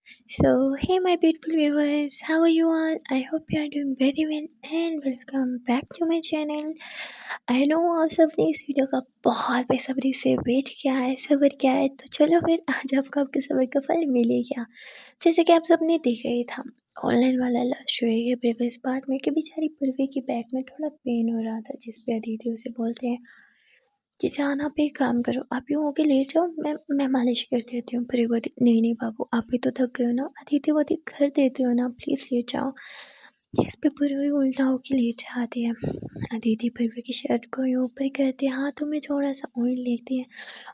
Hey, my beautiful viewers, how are you all? I hope you are doing very well and welcome back to my channel. I know आप सबने इस video का बहुत बेसब्री से wait किया है, सब्र किया है, तो चलो फिर आज आपको आपके सब्र का फल मिल ही गया। जैसे कि आप सबने देखा ही था, ऑनलाइन वाला लव स्टोरी के प्रीवियस पार्ट में कि बेचारी पूर्वी की बैक में थोड़ा पेन हो रहा था, जिस पे अदिति उसे बोलते हैं कि जान आप एक काम करो, आप यूँ होके लेट जाओ, मैं मालिश कर देती हूँ। फिर वो बोलती नहीं नहीं बाबू, आप भी तो थक गए हो ना। अदिति बोलती कर देती हो ना, प्लीज़ लेट जाओ। इस पे पूर्वी उल्टा होके लेट जाती है। अदिति पूर्वी की शर्ट को यूँ ऊपर करती है, हाथों में थोड़ा सा ऑयल लेती है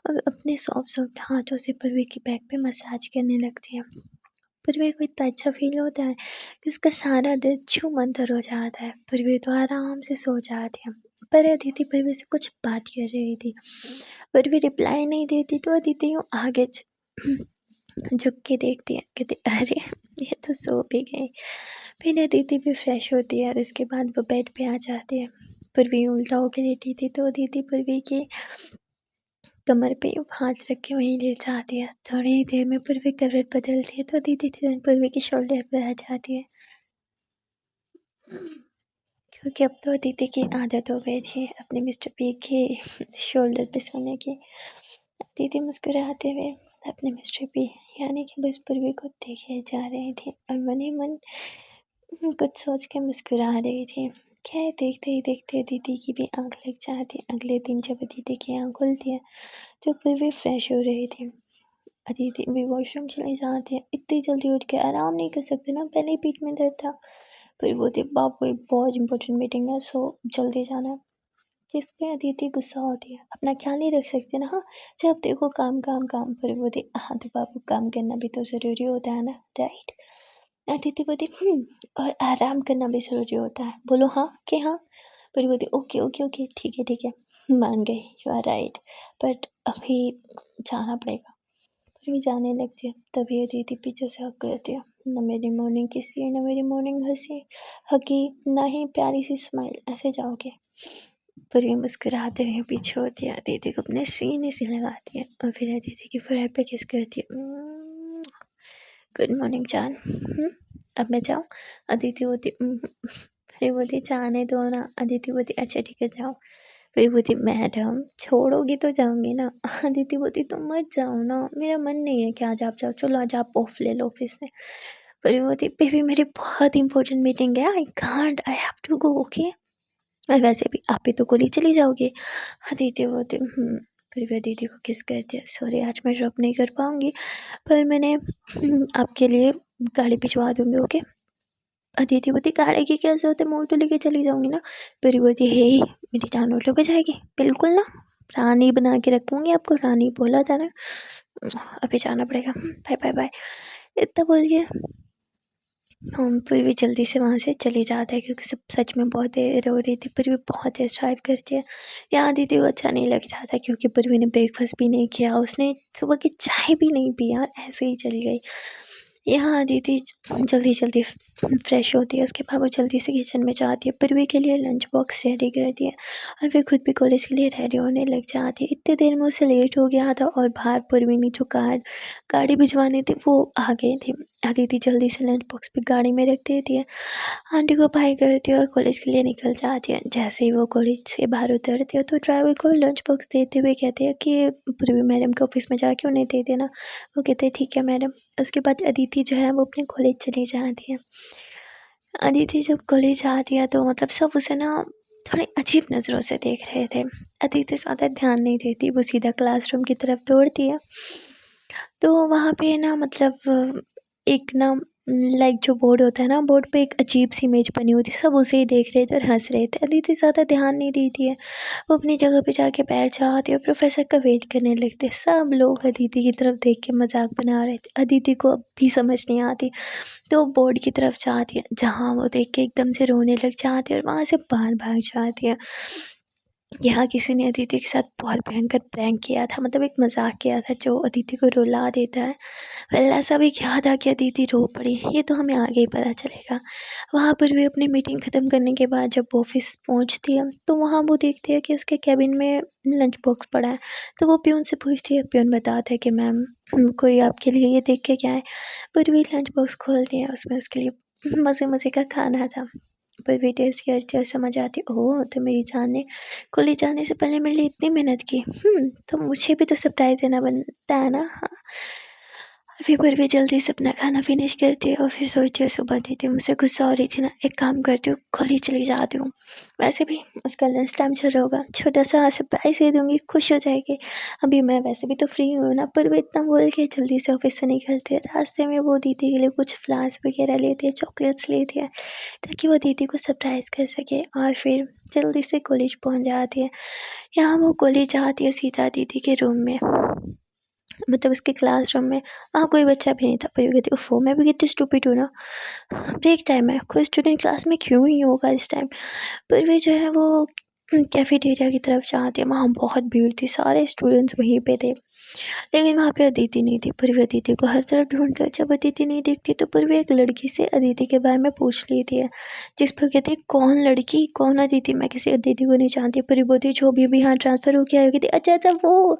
और अपने सॉफ्ट सॉफ्ट हाथों से पूर्वी की बैक पे मसाज करने लगती है। पूर्वी को इतना अच्छा फील होता है कि उसका सारा दिल छूमंतर हो जाता है। पूर्वी तो आराम से सो जाती है, पर अदिति पूर्वी से कुछ बात कर रही थी। पूर्वी रिप्लाई नहीं देती तो अदिति यूँ आगे झुक के देखती है, कहती अरे ये तो सो भी गई। फिर अदिति भी फ्रेश होती है और उसके बाद वो बेड पे आ जाती है। पूर्वी उल्टा होकर लेटी थी तो अदिति पूर्वी की कमर पे हाथ रख के वहीं लेट जाती है। थोड़ी ही देर में पूर्वी करवट बदलती है तो अदिति तुरंत पूर्वी के शोल्डर पर आ जाती है, क्योंकि अब तो अदिति की आदत हो गई थी अपने मिस्टर पी के शोल्डर पे सोने की। अदिति मुस्कुराते हुए अपने मिस्टर पी यानी कि बस पूर्वी को देखे जा रही थी और मन ही मन कुछ सोच के मुस्कुरा रही थी। क्या है, देखते ही देखते अदिति की भी आंख लग जाती है। अगले दिन जब अदिति की आंख खुलती है तो पूर्वी फ्रेश हो रही थी। अदिति भी वॉशरूम चली जाती है। इतनी जल्दी उठ के आराम नहीं कर सकते ना, पहले ही पीठ में दर्द था। फिर बोलती बापू एक बहुत इंपॉर्टेंट मीटिंग है, सो जल्दी जाना है। जिस पे अदिति गुस्सा होती है, अपना ख्याल नहीं रख सकते ना। हाँ, जब देखो काम काम काम। फिर बोलती हाँ तो बापू काम करना भी तो ज़रूरी होता है ना, राइट। अदिति बोलती और आराम करना भी ज़रूरी होता है, बोलो हाँ कि हाँ। फिर बोलती ओके ओके ओके ठीक है, मान गई, यू आर राइट, बट अभी जाना पड़ेगा। फिर भी जाने लगती है। तभी अदिति पीछे से हक करती है, न मेरी मॉर्निंग किसी, न मेरी मॉर्निंग हंसी हकी, ना ही प्यारी सी स्माइल, ऐसे जाओगे। फिर भी मुस्कुराते हुए पीछे होती है, अदिति को अपने सीने से लगाती है और फिर अदिति की फोrehead पे किस करती है। गुड मॉर्निंग जान। अब मैं जाऊँ? अदिति बोलती फिर बोलती जाने दो ना। अदिति बोलती अच्छा ठीक है जाओ। फिर बोलती मैडम छोड़ोगी तो जाऊंगी ना। अदिति बोलती तुम मत जाओ ना, मेरा मन नहीं है कि आज आप जाओ, चलो आज आप ऑफ ले लो ऑफिस से। फिर बोलती बेबी मेरी बहुत इंपॉर्टेंट मीटिंग है, I can't, I have to go, okay. और वैसे भी आप भी तो कॉलेज चली जाओगे। अदिति बोलती फिर भी अदिति को किस कर दिया, सॉरी आज मैं ड्रॉप नहीं कर पाऊँगी, पर मैंने आपके लिए गाड़ी भिजवा दूँगी, ओके। अदिति बोलती गाड़ी की क्या ज़रूरत है, मैं ऑटो लेके चली जाऊँगी ना। फिर बोलती हे मेरी जान ऑटो पे जाएगी, बिल्कुल ना, रानी बना के रखूँगी आपको, रानी बोला था ना। अभी जाना पड़ेगा, बाय बाय बाय। इतना बोल के हम फिर भी जल्दी से वहाँ से चली जाता है, क्योंकि सब सच में बहुत देर हो रही थी। फिर भी बहुत तेज ड्राइव करती है। यहाँ दीदी को अच्छा नहीं लग रहा था, क्योंकि पूर्वी ने ब्रेकफास्ट भी नहीं किया, उसने सुबह की चाय भी नहीं पी यार, ऐसे ही चली गई। यहाँ दीदी जल्दी जल्दी फ्रेश होती है, उसके बाद वो जल्दी से किचन में जाती है, पूर्वी के लिए लंच बॉक्स रेडी करती है और फिर खुद भी कॉलेज के लिए रेडी होने लग जाती है। इतनी देर में उसे लेट हो गया था और बाहर पूर्वी ने जो गाड़ी भिजवानी थी वो आ गई थी। अदिति जल्दी से लंच बॉक्स भी गाड़ी में रख देती है, आंटी को बाय करती है और कॉलेज के लिए निकल जाती है। जैसे ही वो कॉलेज से बाहर उतरती है तो ड्राइवर को लंच बॉक्स देते हुए कहते हैं कि पूर्वी मैडम के ऑफिस में जाके उन्हें दे देना। वो कहते हैं ठीक है मैडम। उसके बाद अदिति जो है वो अपने कॉलेज चली जाती है। अदिति जब कॉलेज आती है तो मतलब सब उसे ना थोड़ी अजीब नज़रों से देख रहे थे। अदिति ज़्यादा ध्यान नहीं देती, वो सीधा क्लासरूम की तरफ दौड़ती है। तो वहाँ पे ना मतलब एक ना लाइक जो बोर्ड होता है ना, बोर्ड पे एक अजीब सी इमेज बनी हुई थी, सब उसे ही देख रहे थे और हंस रहे थे। अदिति ज़्यादा ध्यान नहीं देती है, वो अपनी जगह पे जाके बैठ जाती है और प्रोफेसर का वेट करने लगते हैं। सब लोग अदिति की तरफ देख के मजाक बना रहे थे। अदिति को अब भी समझ नहीं आती, तो वो बोर्ड की तरफ जाती है, जहाँ वो देख के एकदम से रोने लग जाती है और वहाँ से बाहर भाग जाती है। यहाँ किसी ने अदिति के साथ बहुत भयंकर प्रैंक किया था, मतलब एक मज़ाक किया था जो अदिति को रुला देता है। वेल ऐसा भी क्या था कि अदिति रो पड़ी, ये तो हमें आगे ही पता चलेगा। वहाँ पर भी अपनी मीटिंग ख़त्म करने के बाद जब ऑफिस पहुँचती है तो वहाँ वो देखती है कि उसके केबिन में लंच बॉक्स पड़ा है। तो वो प्यून से पूछती है, प्यून बताता है कि मैम कोई आपके लिए ये देख के क्या है। पर भी लंच बॉक्स खोलती है, उसमें उसके लिए मज़े मज़े का खाना था। पर भी टेस्ट करती और समझ आती, ओह तो मेरी जान ने कॉलेज जाने से पहले मेरे लिए इतनी मेहनत की, तो मुझे भी तो सरप्राइज़ देना बनता है ना। हाँ, फिर भी जल्दी से अपना खाना फिनिश करती है और फिर सोचती है सुबह दीदी मुझसे गुस्सा हो रही थी ना, एक काम करती हूँ कॉलेज चली जाती हूँ। वैसे भी उसका लंच टाइम चल रहा होगा, छोटा सा सरप्राइज़ दे दूँगी, खुश हो जाएगी। अभी मैं वैसे भी तो फ्री हूँ ना। पर वो इतना बोल के जल्दी से ऑफिस से निकलती है। रास्ते में वो दीदी के लिए कुछ फ्लावर्स वगैरह लेती है, चॉकलेट्स लेती है ताकि वो दीदी को सरप्राइज़ कर सके, और फिर जल्दी से कॉलेज पहुँच जाती है। यहाँ वो कॉलेज आती है सीधा दीदी के रूम में, मतलब उसके क्लासरूम में। वहाँ कोई बच्चा भी नहीं था, पर वो कहती ओफ़ो मैं भी कितनी स्टूपिड हूँ ना, ब्रेक टाइम है, कोई स्टूडेंट क्लास में क्यों ही होगा इस टाइम। पर वे जो है वो कैफेटेरिया की तरफ जाती है, वहाँ बहुत भीड़ थी, सारे स्टूडेंट्स वहीं पे थे। लेकिन वहाँ पे अदिति नहीं थी। पूर्वी अदिति को हर तरफ ढूंढते, जब अदिति नहीं दिखती तो पूर्वी एक लड़की से अदिति के बारे में पूछ लेती है, जिस पर कहती है कौन लड़की, कौन अदिति, मैं किसी अदिति को नहीं जानती। पूरी बोती जो भी यहाँ ट्रांसफ़र हो गया है, कहती अच्छा अच्छा वो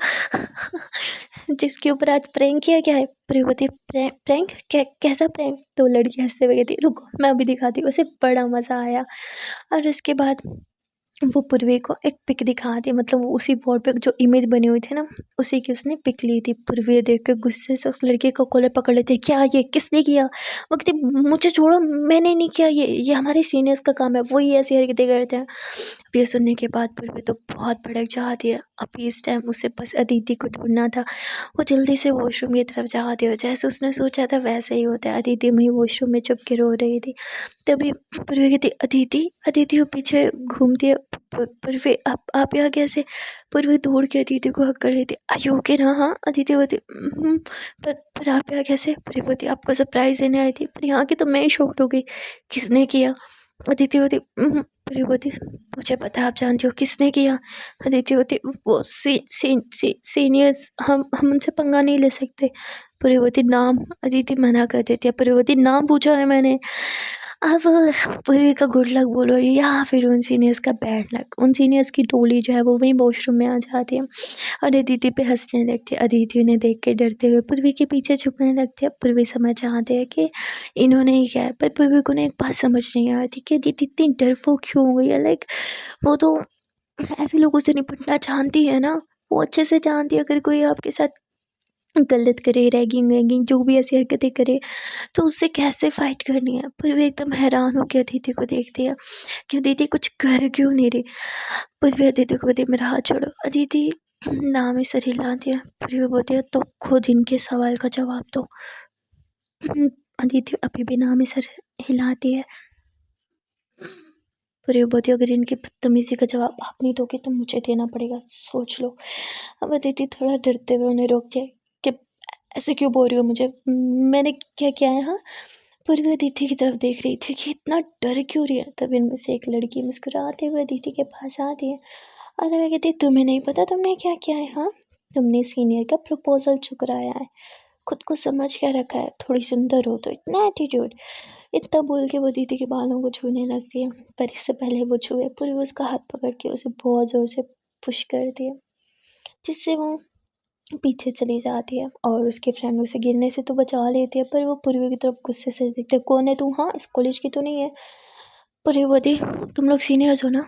जिसके ऊपर आज प्रैंक किया गया है। पूरी बोती प्रैंक कैसा प्रैंक। तो लड़की हंसते हुए कहती रुको मैं अभी दिखाती हूँ। उसे बड़ा मज़ा आया। और उसके बाद वो पूर्वी को एक पिक दिखा दी, मतलब वो उसी बोर्ड पे जो इमेज बनी हुई थी ना, उसी की उसने पिक ली थी। पूर्वी देख के गुस्से से उस लड़के का कॉलर पकड़ लेते, क्या ये किसने किया। वो कहती मुझे छोड़ो, मैंने नहीं किया, ये हमारे सीनियर्स का काम है, वही ऐसी हरकतें करते हैं। अब ये सुनने के बाद पूर्वी तो बहुत भड़क जाती है। अभी इस टाइम उसे बस अदिति को ढूंढना था। वो जल्दी से वॉशरूम की तरफ जाती है, जैसे उसने सोचा था वैसे ही होता है। अदिति वहीं वॉशरूम में चुप के रो रही थी। तभी पूर्वी कहती अदिति अदिति, वो पीछे घूमती है। पूर्वी आप यहाँ कैसे। पूर्वी दौड़ के अदिति को हक कर लेती, आर यू ओके ना। हाँ अदिति बोलती पर आप यहाँ कैसे। पूर्वी बोलती आपको सरप्राइज़ देने आई थी। पर यहाँ की तो मैं ही शॉक्ड हो गई, किसने किया। अदिति होती पूर्वी बोलती मुझे पता है, आप जानती हो किसने किया। अदिति होती वो सीनियर्स, हम उनसे पंगा नहीं ले सकते। पूर्वी बोलती नाम। अदिति मना कर देती है। पूर्वी बोलती नाम पूछा है मैंने। अब पूर्वी का गुड लक बोलो या फिर उन सीनियर्स का बैड लक, उन सीनियर्स की टोली जो है वो वहीं वॉशरूम में आ जाती है और अदिति पे हंसने लगती है। अदिति उन्हें देख के डरते हुए पूर्वी के पीछे छुपने लगती है। पूर्वी समझ जाते हैं कि इन्होंने ही किया है। पर पूर्वी को ना एक बात समझ नहीं आ रही थी कि अदिति इतनी डरपोक क्यों हो गई है। लाइक वो तो ऐसे लोगों से निपटना जानती है ना, वो अच्छे से जानती है अगर कोई आपके साथ गलत करे, रैगिंग वैगिंग जो भी ऐसी हरकतें करे तो उससे कैसे फाइट करनी है। पर वो एकदम हैरान होकर अदिति को देखती है कि अदिति कुछ कर क्यों नहीं रही। पर भी अदिति को बोलती है मेरा हाथ छोड़ो। अदिति नाम ही सर हिलाती है। पर वो बोलती है तो खुद इनके सवाल का जवाब दो। अदिति अभी भी नाम ही सर हिलाती है। पर वो बोलती है अगर इनकी बदतमीजी का जवाब आप नहीं दोगे तो मुझे देना पड़ेगा, सोच लो। अब अदिति थोड़ा डरते हुए उन्हें रोक के कि ऐसे क्यों बोल रही हो मुझे, मैंने क्या किया है। हाँ पर वो अदिति की तरफ देख रही थी कि इतना डर क्यों रही है। तब इनमें से एक लड़की मुस्कुराते हुए अदिति के पास आती है और मैं कहती तुम्हें नहीं पता तुमने क्या किया है। हाँ तुमने सीनियर का प्रपोजल ठुकराया है, खुद को समझ क्या रखा है, थोड़ी सुंदर हो तो इतना एटीट्यूड। इतना बोल के वो दीदी के बालों को छूने लगती है। पर इससे पहले वो छुए पूरी उसका हाथ पकड़ के उसे बहुत ज़ोर से पुश करती है, जिससे वो पीछे चली जाती है और उसके फ्रेंड उसे गिरने से तो बचा लेती है। पर वो पूर्वी की तरफ गुस्से से देखते कौन है तू, हाँ इस कॉलेज की तो नहीं है। पूर्वी बोली तुम लोग सीनियर्स हो ना।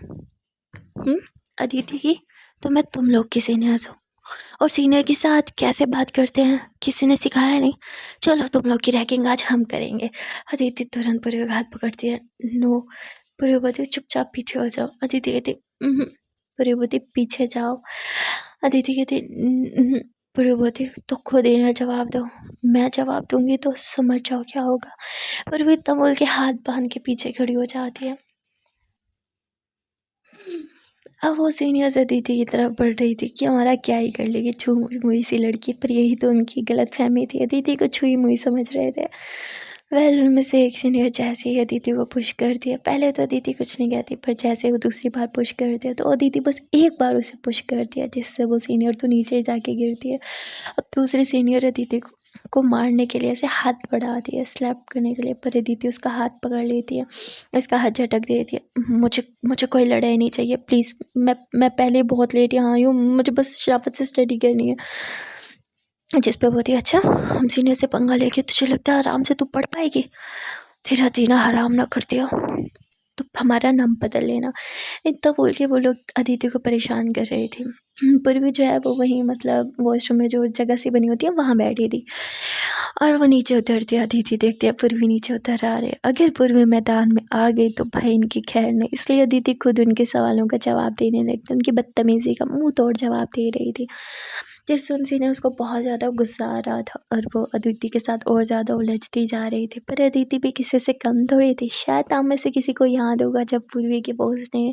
अदिति की तो मैं तुम लोग की सीनियर्स हूँ और सीनियर के साथ कैसे बात करते हैं किसी ने सिखाया नहीं, चलो तुम लोग की रैगिंग आज हम करेंगे। अदिति तुरंत पूर्वी का हाथ पकड़ती है, नो। पूर्वी बोलती चुपचाप पीछे हो जाओ। अदिति कहती पूर्वी बोलती पीछे जाओ। अदिति कहती पूर्वी बोलती तो खुद इन्हें जवाब दो, मैं जवाब दूंगी तो समझ जाओ क्या होगा। पूर्वी इतना बोल के हाथ बांध के पीछे खड़ी हो जाती है। अब वो सीनियर से अदिति की तरफ बढ़ रही थी कि हमारा क्या ही कर लेगी छुई मुई सी लड़की, पर यही तो उनकी गलत फहमी थी, अदिति को छुई मुई समझ रहे थे। वेल उनमें से एक सीनियर जैसे ही अदिति को पुश कर दिया, पहले तो अदिति कुछ नहीं कहती, पर जैसे वो दूसरी बार पुश कर दिया तो अदिति बस एक बार उसे पुश कर दिया, जिससे वो सीनियर तो नीचे जाके गिरती है। अब दूसरी सीनियर अदिति को मारने के लिए ऐसे हाथ बढ़ाती है, स्लैप करने के लिए, पर अदिति उसका हाथ पकड़ लेती है, इसका हाथ झटक देती है। मुझे कोई लड़ाई नहीं चाहिए प्लीज़, मैं पहले बहुत लेट यहाँ आई हूँ, मुझे बस शराफत से स्टडी करनी है। जिस पे बोलती है, अच्छा हम सीनियर से पंगा लेके तुझे लगता है आराम से तू पढ़ पाएगी, तेरा जीना हराम ना कर दिया तो हमारा नाम बदल लेना। इतना बोल के वो लोग अदिति को परेशान कर रहे थे। पूर्वी जो है वो वहीं मतलब वॉशरूम में जो जगह सी बनी होती है वहाँ बैठी थी, और वो नीचे उतरती है, अदिति देखती है पूर्वी नीचे उतर आ रहे। अगर पूर्वी मैदान में आ गई तो भाई इनकी खैर नहीं, इसलिए अदिति खुद उनके सवालों का जवाब देने लगती, उनकी बदतमीजी का मुंह तोड़ जवाब दे रही थी, जिससे उनसे ने उसको बहुत ज़्यादा गुस्सा आ रहा था, और वो अदिति के साथ और ज़्यादा उलझती जा रही थी। पर अदिति भी किसी से कम थोड़ी थी। शायद आप में से किसी को याद होगा जब पूर्वी के बॉस ने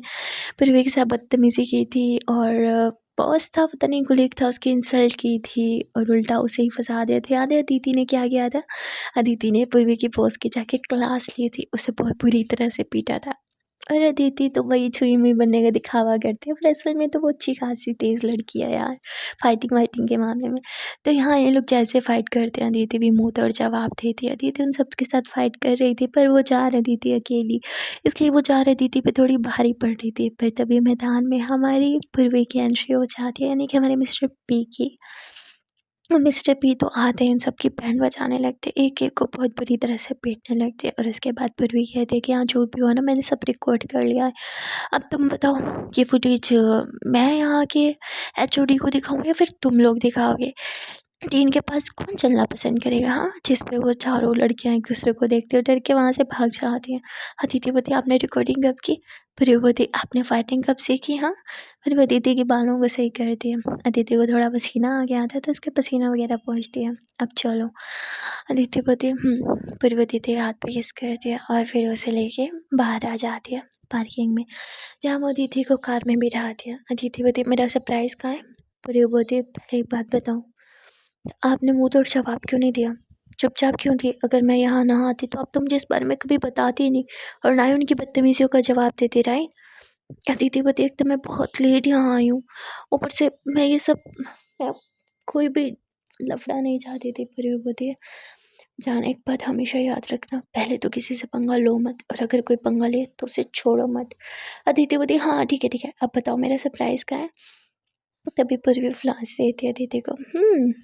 पूर्वी के साथ बदतमीजी की थी, और बॉस था पता नहीं कुलीग था, उसकी इंसल्ट की थी और उल्टा उसे ही फंसा दिया था। याद है अदिति ने क्या किया था? अदिति ने पूर्वी की बॉस की जाके क्लास ली थी, उसे बहुत बुरी तरह से पीटा था। और अदिति तो वही छुई मुई बनने का दिखावा करती है, पर असल में तो वो अच्छी खासी तेज़ लड़की है यार, फाइटिंग वाइटिंग के मामले में। तो यहाँ ये लोग जैसे फाइट करते हैं, अदिति भी मुंह तोड़ जवाब देती है। अदिति उन सब के साथ फाइट कर रही थी, पर वो जा रही थी अकेली, इसलिए वो जा रही थी पे थोड़ी भारी पड़ रही थी। पर तभी मैदान में हमारी पूर्वी की एंट्री हो जाती है, यानी कि हमारे मिस्टर पी की। मिस्टर पी तो आते ही इन सब की बैंड बजाने लगते, एक-एक को बहुत बुरी तरह से पीटने लगते, और उसके बाद पूर्वी कहती है कि हाँ जो भी हुआ ना मैंने सब रिकॉर्ड कर लिया है, अब तुम बताओ ये फुटेज मैं यहाँ आके एचओडी को दिखाऊँ या फिर तुम लोग दिखाओगे? डीन के पास कौन चलना पसंद करेगा? हाँ, जिस पे वो चारों लड़कियाँ एक दूसरे को देखते हुए डर के वहाँ से भाग जाती हैं। अदिति बोलती है आपने रिकॉर्डिंग कब की? फिर वो बोलती आपने फाइटिंग कब सीखी? हाँ, फिर वो अदिति के बालों को सही करती है। अदिति को थोड़ा पसीना आ गया था तो उसके पसीना वगैरह पोंछती है। अब चलो, अदिति बोलती है फिर वो अदिति हाथ पे किस करती है और फिर उसे लेके बाहर आ जाती है पार्किंग में, जहाँ वो अदिति को कार में बिठाती है। अदिति बोलती है मेरा सरप्राइज़ कहाँ है? फिर वो बोलती है पहले एक बात बताओ, आपने मुँह तोड़ जवाब क्यों नहीं दिया? चुपचाप क्यों थी? अगर मैं यहाँ ना आती तो अब तुम जिस बारे में कभी बताती ही नहीं, और ना ही उनकी बदतमीज़ियों का जवाब देती, राइट? अदिति को देख तो मैं बहुत लेट यहाँ आई हूँ, ऊपर से मैं ये सब मैं कोई भी लफड़ा नहीं चाहती थी। फिर वो बोलती है जान एक बात हमेशा याद रखना, पहले तो किसी से पंगा लो मत, और अगर कोई पंगा ले तो उसे छोड़ो मत। अदिति बोलती हाँ ठीक है, अब बताओ मेरा सरप्राइज़ कहाँ है? तभी पूर्वी फ्लावर्स देती है दीदी को।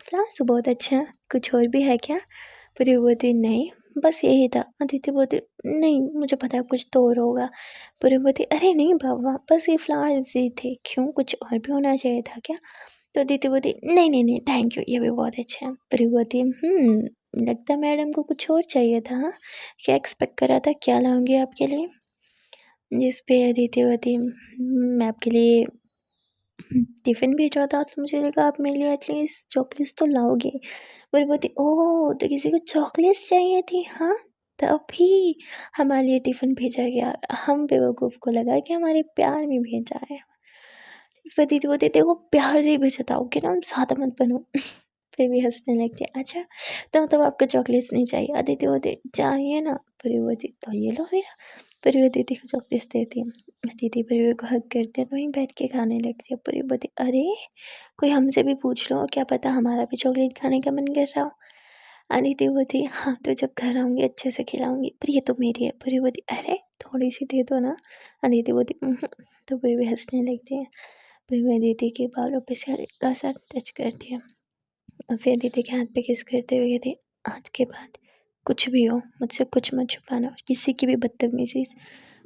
फ्लावर्स तो बहुत अच्छे हैं, कुछ और भी है क्या? पूर्वी बोलती नहीं, बस यही था। अदिति बोलती नहीं मुझे पता है कुछ तो और होगा। पूर्वी बोलती अरे नहीं बाबा बस ये फ्लावर्स ही थे, क्यों कुछ और भी होना चाहिए था क्या? तो अदिति बोलती नहीं थैंक यू, ये भी बहुत अच्छे हैं। पूर्वी बोलती लगता है मैडम को कुछ और चाहिए था। हाँ, क्या एक्सपेक्ट करा था, क्या लाऊंगी आपके लिए? जिस पे अदिति बोलती मैं आपके लिए टिफ़िन भेजा था तो मुझे लगा आप मेरे लिए एटलीस्ट चॉकलेट्स तो लाओगे। फिर बोलती ओह! तो किसी को चॉकलेट्स चाहिए थी, हाँ? तभी हमारे लिए टिफ़िन भेजा गया। हम बेवकूफ़ को लगा कि हमारे प्यार में भेजा है। इस पर दीदी बोलती देखो प्यार से ही भेजा था, ओके ना? ज़्यादा मत बनो। फिर भी हँसने लगती है। अच्छा तो मतलब आपको चॉकलेट्स नहीं चाहिए? अदिति बोलती चाहिए ना। फिर वो बोलती तो ये लो फिर। फिर वो दीदी को चॉकलेट्स देती है। दीदी फिर वो को हग करते हैं, वहीं बैठ के खाने लगती है। फिर वो बोलती अरे! कोई हमसे भी पूछ लो, क्या पता हमारा भी चॉकलेट खाने का मन कर रहा हो। अदिति बोलती हाँ, तो जब घर आऊँगी अच्छे से खिलाऊँगी, पर ये तो मेरी है। फिर वो बोलती अरे! थोड़ी-सी दे दो ना। अदिति बोलती तो फिर भी हँसने लगती है। फिर वो अदिति के बालों पे से हल्का-सा टच करती है, और फिर अदिति के हाथ पे किस करते हुए कहती आज के बाद कुछ भी हो मुझसे कुछ मत छुपाना, और किसी की भी बदतमीज़ी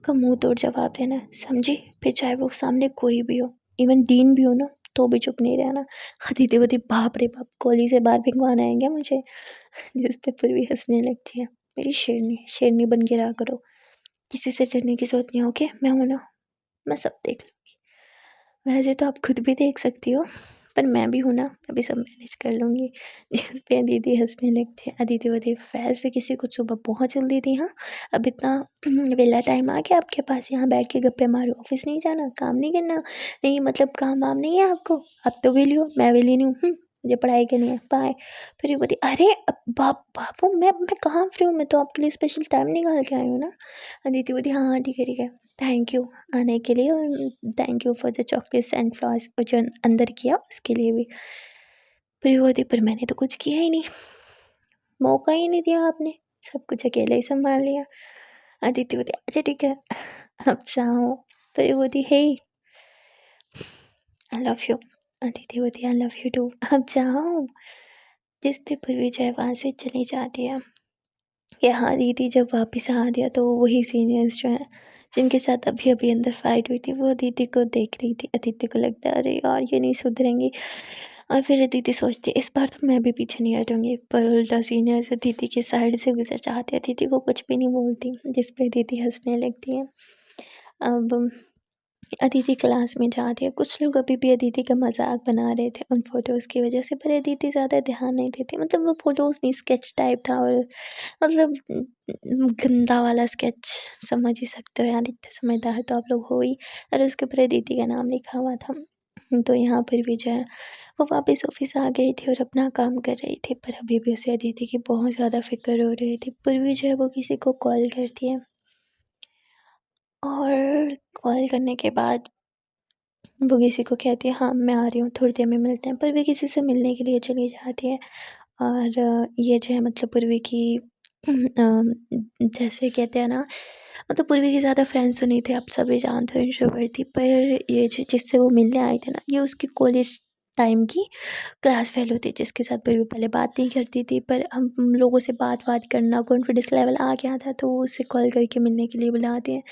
का मुँह तोड़ जवाब देना, समझी? फिर चाहे वो सामने कोई भी हो, इवन डीन भी हो ना, तो भी चुप नहीं रहना। दीदी बोलती बाप रे बाप, गोली से बाहर भिगवाना है क्या मुझे? जिस पे फिर भी हँसने लगती है। मेरी शेरनी, शेरनी बन के रहा करो, किसी से डरने की ज़रूरत नहीं है, ओके? मैं हूँ ना, मैं सब देख लूँगी। वैसे तो आप खुद भी देख सकती हो, पर मैं भी हूँ ना, मैं भी सब मैनेज कर लूँगी। जिस पे दीदी हँसने लगती है। अदिति बोलती है वैसे किसी को सुबह बहुत जल्दी थी हाँ? अब इतना वेला टाइम आ गया आपके पास, यहाँ बैठ के गप्पे मारो, ऑफ़िस नहीं जाना, काम नहीं करना? नहीं मतलब काम वाम नहीं है आपको? अब तो वेली हो, मैं वेली नहीं हूँ। मुझे पढ़ाई करनी है, बाय। फिर ये बोलती अरे बाबू मैं कहाँ फ्री हूँ, मैं तो आपके लिए स्पेशल टाइम निकाल के आई हूँ ना। अदिति बोलती हाँ हाँ ठीक है ठीक है, थैंक यू आने के लिए और thank you for the chocolates and flowers, और जो अंदर किया उसके लिए भी। फिर ये बोलती पर मैंने तो कुछ किया ही नहीं, मौका ही नहीं दिया आपने, सब कुछ अकेले ही संभाल लिया। अदिति बोलती अच्छा ठीक है अब चाहो। फिर ये बोलती हे आई लव यू। अदिति बोलती आई लव यू टू, अब जाओ। जिस पे पूर्वी जो है वहाँ से चली जाती है। कि हाँ दीदी जब वापस आ गया तो वही सीनियर्स जो हैं जिनके साथ अभी अभी अंदर फाइट हुई थी वो दीदी को देख रही थी। अदिति को लगता है अरे यार ये नहीं सुधरेंगी, और फिर अदिति सोचती है इस बार तो मैं भी पीछे नहीं हटूंगी, पर उल्टा सीनियर्स अदिति के साइड से गुजर जाते, अदिति को कुछ भी नहीं बोलती, जिस पे अदिति हंसने लगती है। अब अदिति क्लास में जाती है, कुछ लोग अभी भी अदिति का मजाक बना रहे थे उन फोटोज़ की वजह से, पर अदिति ज़्यादा ध्यान नहीं देती, मतलब वो फोटोज़ नहीं स्केच टाइप था, और मतलब गंदा वाला स्केच, समझ ही सकते हो यार, इतने समझदार तो आप लोग हो ही। और उसके ऊपर अदिति का नाम लिखा हुआ था। तो यहाँ पर भी जो है वो वापस ऑफिस आ गई थी और अपना काम कर रही थी, पर अभी भी उसे अदिति की बहुत ज़्यादा फिक्र हो रही थी। पूर्वी जो है वो किसी को कॉल करती है, और कॉल करने के बाद वो किसी को कहती है हाँ मैं आ रही हूँ, थोड़ी देर में मिलते हैं, पर वे किसी से मिलने के लिए चली जाती है। और ये जो है मतलब पूर्वी की जैसे कहते हैं ना, मतलब पूर्वी की ज़्यादा फ्रेंड्स तो नहीं थे, आप सभी जानते हो इंट्रोवर्ट थी, पर ये जिससे वो मिलने आई थी ना, ये उसकी कॉलेज टाइम की क्लास फेलो थी, जिसके साथ पूर्वी पहले बात नहीं करती थी, पर हम लोगों से बात करना कॉन्फिडेंस लेवल आ गया था, तो वो उससे कॉल करके मिलने के लिए बुलाते हैं।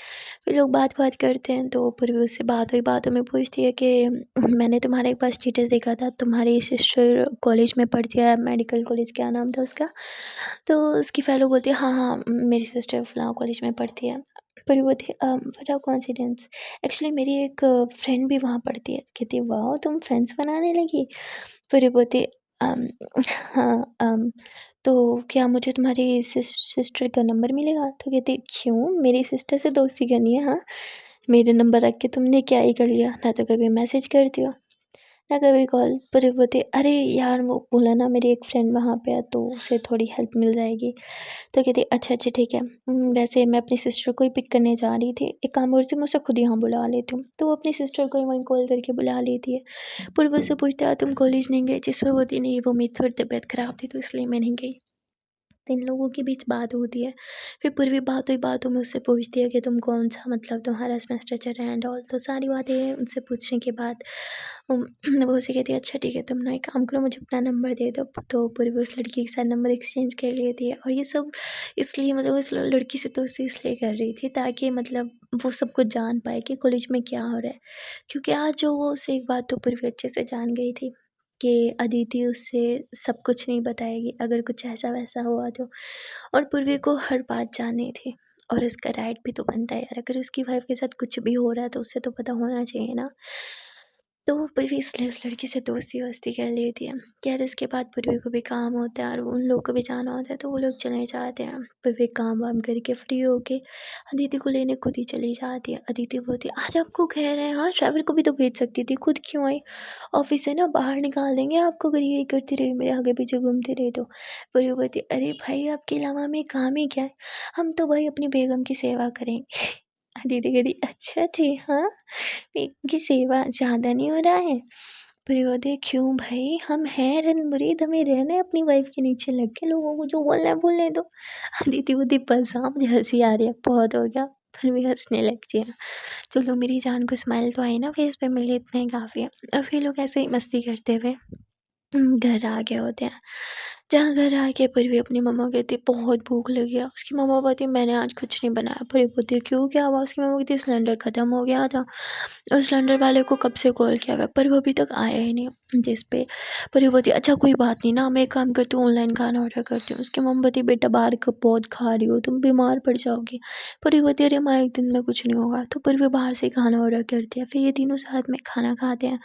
फिर लोग बात करते हैं, तो पूर्वी उससे बातों में पूछती है कि मैंने तुम्हारा एक बार स्टेटस देखा था, तुम्हारी सिस्टर कॉलेज में पढ़ती है, मेडिकल कॉलेज क्या नाम था उसका, तो उसकी फेलो बोलती है हाँ हाँ मेरी सिस्टर फलां कॉलेज में पढ़ती है। पर वो थे व्हाट कोइंसिडेंस, एक्चुअली मेरी एक फ्रेंड भी वहाँ पढ़ती है। कहती है वाह तुम फ्रेंड्स बनाने लगी। फिर वो बोलती अम, हाँ तो क्या मुझे तुम्हारी सिस्टर का नंबर मिलेगा? तो कहती क्यों, मेरी सिस्टर से दोस्ती करनी है हाँ, मेरे नंबर रख के तुमने क्या ही कर लिया, ना तो कभी मैसेज करती हो ना कभी कॉल। पर वो बोलती अरे यार वो बोला ना मेरी एक फ्रेंड वहाँ पे है तो उसे थोड़ी हेल्प मिल जाएगी। तो कहती अच्छा ठीक है, वैसे मैं अपनी सिस्टर को ही पिक करने जा रही थी, एक काम करती हूँ मैं उसे खुद यहाँ बुला लेती हूँ। तो वो अपनी सिस्टर को ही वहीं कॉल करके बुला लेती है। पर वो उससे पूछता है तुम कॉलेज नहीं गए? जिस पर बोलती नहीं वो मेरी थोड़ी तबीयत ख़राब थी तो इसलिए मैं नहीं गई। तो इन लोगों के बीच बात होती है। फिर पूर्वी बातों में उससे पूछती है कि तुम कौन सा मतलब तुम्हारा सेमेस्टर चल रहा है एंड ऑल, तो सारी बातें उनसे पूछने के बाद वो उसे कहती है अच्छा ठीक है तुम ना एक काम करो मुझे अपना नंबर दे दो। तो पूर्वी उस लड़की के साथ नंबर एक्सचेंज कर लेती है, और ये सब इसलिए मतलब उस लड़की से दोस्ती इसलिए कर रही थी ताकि मतलब वो सब कुछ जान पाए कि कॉलेज में क्या हो रहा है। क्योंकि आज जो वो उसे एक बात तो पूर्वी अच्छे से जान गई थी कि अदिति उससे सब कुछ नहीं बताएगी अगर कुछ ऐसा वैसा हुआ तो, और पूर्वी को हर बात जाननी थी, और उसका राइट भी तो बनता है यार, अगर उसकी वाइफ के साथ कुछ भी हो रहा है तो उससे तो पता होना चाहिए ना। तो वो पूर्वी इसलिए उस लड़की से दोस्ती वोस्ती कर लेती है कि यार इसके बाद पूर्वी को भी काम होता है और उन लोग को भी जाना होता है, तो वो लोग चले जाते हैं। पूर्वी काम वाम करके फ्री होके अदिति को लेने खुद ही चली जाती है। अदिति बोलती है आज आपको कह रहे हैं हाँ, ड्राइवर को भी तो भेज सकती थी, खुद क्यों आई? ऑफिस से ना बाहर निकाल देंगे आपको अगर यही करती रही, मेरे आगे पीछे घूमती रही तो। पूर्वी बोलती अरे भाई आपके अलावा हमें काम ही क्या है, हम तो भाई अपनी बेगम की सेवा करेंगे। अदिति कहती अच्छा जी हाँ, की सेवा ज़्यादा नहीं हो रहा है? फिर बोलते क्यों भाई, हम हैं रन-मुरीद, हमें रहना है अपनी वाइफ के नीचे लग के, लोगों को जो बोलना है बोलने दो। अदिति बोलती बस हाँ मुझे हँसी आ रही है, बहुत हो गया। फिर भी हँसने लगती है। चलो मेरी जान को स्माइल तो आई ना फेस पे, मिले इतना ही काफ़ी है। और फिर लोग ऐसे ही मस्ती करते हुए घर आ गए होते हैं। जहाँ घर आके पूर्वी अपनी मम्मा कहती बहुत भूख लगी है, उसकी मम्मा बोलती मैंने आज कुछ नहीं बनाया। पूर्वी बोलती क्यों क्या हुआ? उसकी मम्मा कहती सिलेंडर ख़त्म हो गया था और सिलेंडर वाले को कब से कॉल किया हुआ है पर वो अभी तक आया ही नहीं। जिस पे पूर्वी बोलती अच्छा कोई बात नहीं ना, मैं एक काम करती हूँ ऑनलाइन खाना ऑर्डर करती हूँ। उसकी मम्मा बोलती बेटा बाहर का बहुत खा रही हो, तुम बीमार पड़ जाओगी। पूर्वी बोलती अरे माँ एक दिन में कुछ नहीं होगा, तो पूर्वी बाहर से खाना ऑर्डर करती है। फिर ये तीनों साथ में खाना खाते हैं,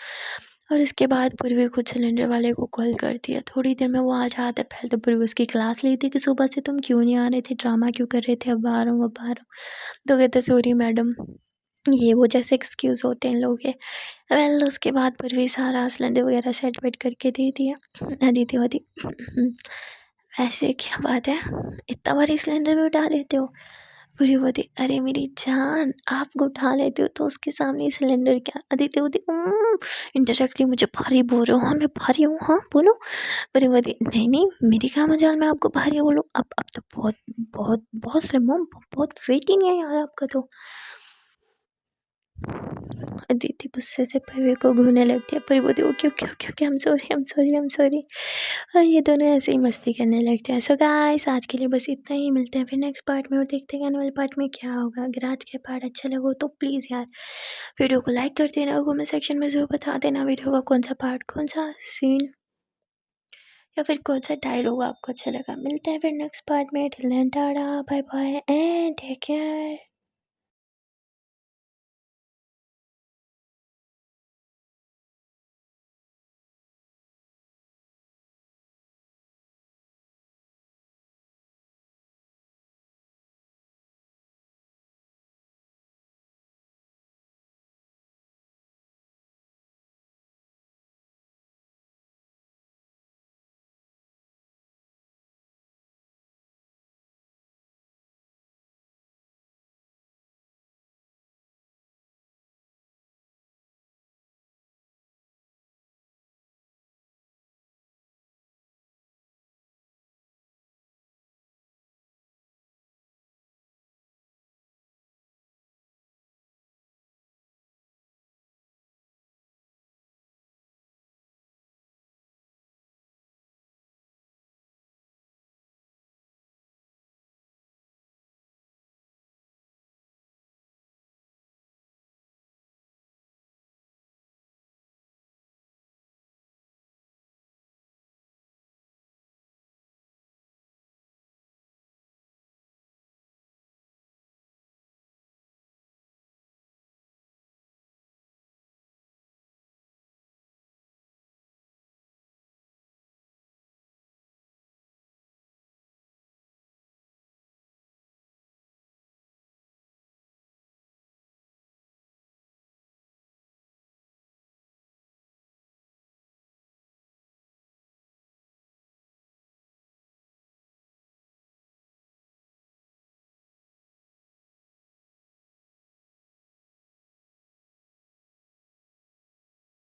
और इसके बाद पूर्वी खुद सिलेंडर वाले को कॉल करती है। थोड़ी देर में वो आ जाता है। पहले तो पूर्वी उसकी क्लास ली थी कि सुबह से तुम क्यों नहीं आ रहे थे, ड्रामा क्यों कर रहे थे, अब आ रहा हूँ अब आ रहा हूँ। तो कहते सॉरी मैडम, ये वो जैसे एक्सक्यूज़ होते हैं लोगों के। वेल उसके बाद परवीन सारा सिलेंडर वगैरह सेट वेट करके दे दिया। दीदी होती वैसे क्या बात है, इतना भारी सिलेंडर भी उठा लेते हो? पूरी बोली अरे मेरी जान, आप उठा लेते हो तो उसके सामने ये सिलेंडर क्या? अदिति बोलती इंटरजेक्टली मुझे भारी बोल रहे हो? हाँ मैं भारी हूँ, हाँ बोलो। पूरी बोलती नहीं नहीं मेरी क्या मजाल, मैं आपको भारी बोलूँ? अब तो बहुत बहुत बहुत स्लिम हूँ, बहुत वेट ही नहीं है यार आपका तो। अदिति गुस्से से परी को घूरने लगती है। परी बोलती okay okay okay okay, I am sorry I am sorry I am sorry. और ये दोनों ऐसे ही मस्ती करने लगते हैं। सो गाइस आज के लिए बस इतना ही, मिलते हैं फिर नेक्स्ट पार्ट में और देखते हैं आने वाले पार्ट में क्या होगा। अगर आज के पार्ट अच्छा लगा तो प्लीज़ यार वीडियो को लाइक कर देना, कमेंट सेक्शन में ज़रूर बता देना वीडियो का कौन सा पार्ट, कौन सा सीन या फिर कौन सा डायलॉग आपको अच्छा लगा। मिलते हैं फिर नेक्स्ट पार्ट में। Till then tata bye bye and take care.